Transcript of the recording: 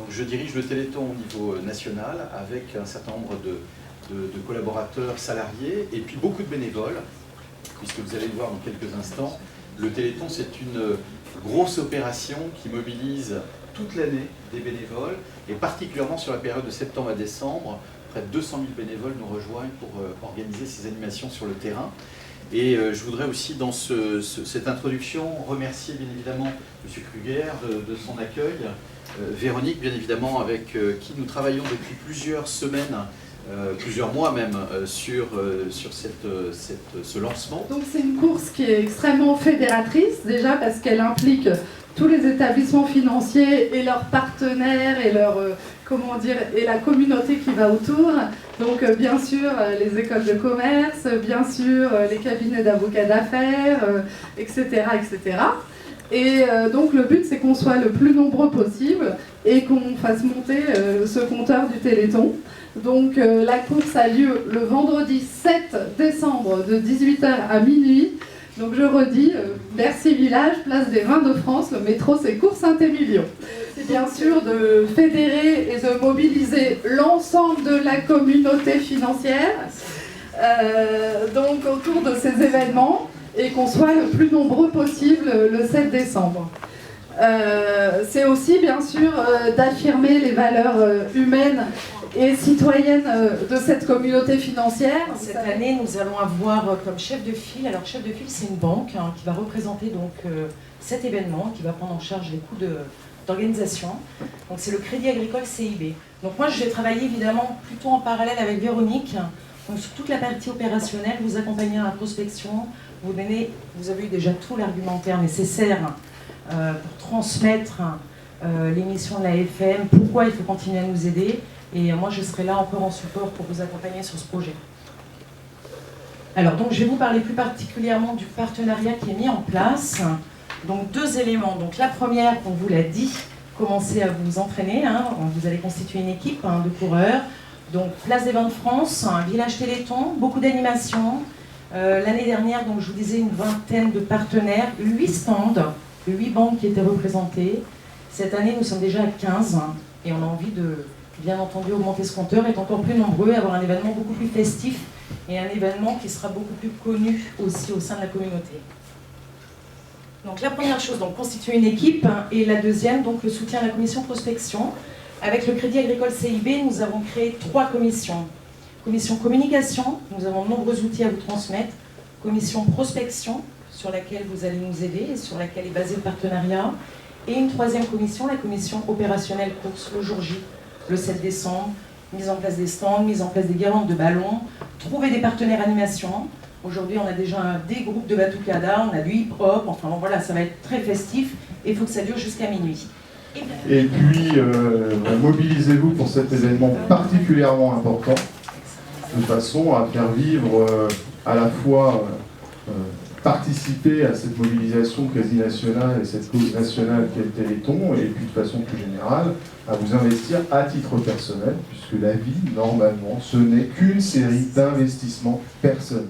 Donc, je dirige le Téléthon au niveau national avec un certain nombre de collaborateurs salariés et puis beaucoup de bénévoles, puisque vous allez le voir dans quelques instants. Le Téléthon, c'est une grosse opération qui mobilise toute l'année des bénévoles, et particulièrement sur la période de septembre à décembre, près de 200 000 bénévoles nous rejoignent pour organiser ces animations sur le terrain. Et je voudrais aussi, dans cette introduction, remercier bien évidemment M. Kruger de son accueil, Véronique, bien évidemment, avec qui nous travaillons depuis plusieurs semaines, plusieurs mois même, sur ce lancement. Donc c'est une course qui est extrêmement fédératrice, déjà parce qu'elle implique tous les établissements financiers et leurs partenaires et et la communauté qui va autour. Donc bien sûr les écoles de commerce, bien sûr les cabinets d'avocats d'affaires, etc., etc. Et donc le but c'est qu'on soit le plus nombreux possible et qu'on fasse monter ce compteur du Téléthon. Donc la course a lieu le vendredi 7 décembre de 18h à minuit. Donc je redis, Bercy Village, place des Vins de France, le métro c'est Cours Saint-Émilion. C'est bien sûr de fédérer et de mobiliser l'ensemble de la communauté financière donc autour de ces événements et qu'on soit le plus nombreux possible le 7 décembre. C'est aussi bien sûr d'affirmer les valeurs humaines et citoyennes de cette communauté financière. Cette année, nous allons avoir comme chef de file, alors chef de file c'est une banque qui va représenter donc cet événement, qui va prendre en charge les coûts d'organisation. Donc c'est le Crédit Agricole CIB. Donc moi je vais travailler évidemment plutôt en parallèle avec Véronique, donc sur toute la partie opérationnelle, vous accompagner à la prospection, vous avez eu déjà tout l'argumentaire nécessaire pour transmettre l'émission de la FM, pourquoi il faut continuer à nous aider. Et moi, je serai là encore en support pour vous accompagner sur ce projet. Alors, donc, je vais vous parler plus particulièrement du partenariat qui est mis en place. Donc, deux éléments. Donc, la première, on vous l'a dit, commencez à vous entraîner. Vous allez constituer une équipe de coureurs. Donc, Place des Vins de France, un village Téléthon, beaucoup d'animations. L'année dernière, donc, je vous disais, une vingtaine de partenaires, 8 stands, 8 banques qui étaient représentées. Cette année, nous sommes déjà à 15 et on a envie de, bien entendu, augmenter ce compteur, être encore plus nombreux, avoir un événement beaucoup plus festif et un événement qui sera beaucoup plus connu aussi au sein de la communauté. Donc la première chose, donc constituer une équipe, et la deuxième, donc le soutien à la commission prospection. Avec le Crédit Agricole CIB, nous avons créé 3 commissions. Commission communication, nous avons de nombreux outils à vous transmettre. Commission prospection, sur laquelle vous allez nous aider et sur laquelle est basé le partenariat. Et une 3e commission, la commission opérationnelle course le jour J, le 7 décembre, mise en place des stands, mise en place des guirlandes de ballons, trouver des partenaires animation. Aujourd'hui, on a déjà des groupes de batucada, on a du hip-hop, enfin bon, voilà, ça va être très festif et il faut que ça dure jusqu'à minuit. Et puis, mobilisez-vous pour cet événement particulièrement important, de façon à faire vivre à la fois participer à cette mobilisation quasi nationale et cette cause nationale qu'est le Téléthon, et puis de façon plus générale, à vous investir à titre personnel, puisque la vie, normalement, ce n'est qu'une série d'investissements personnels.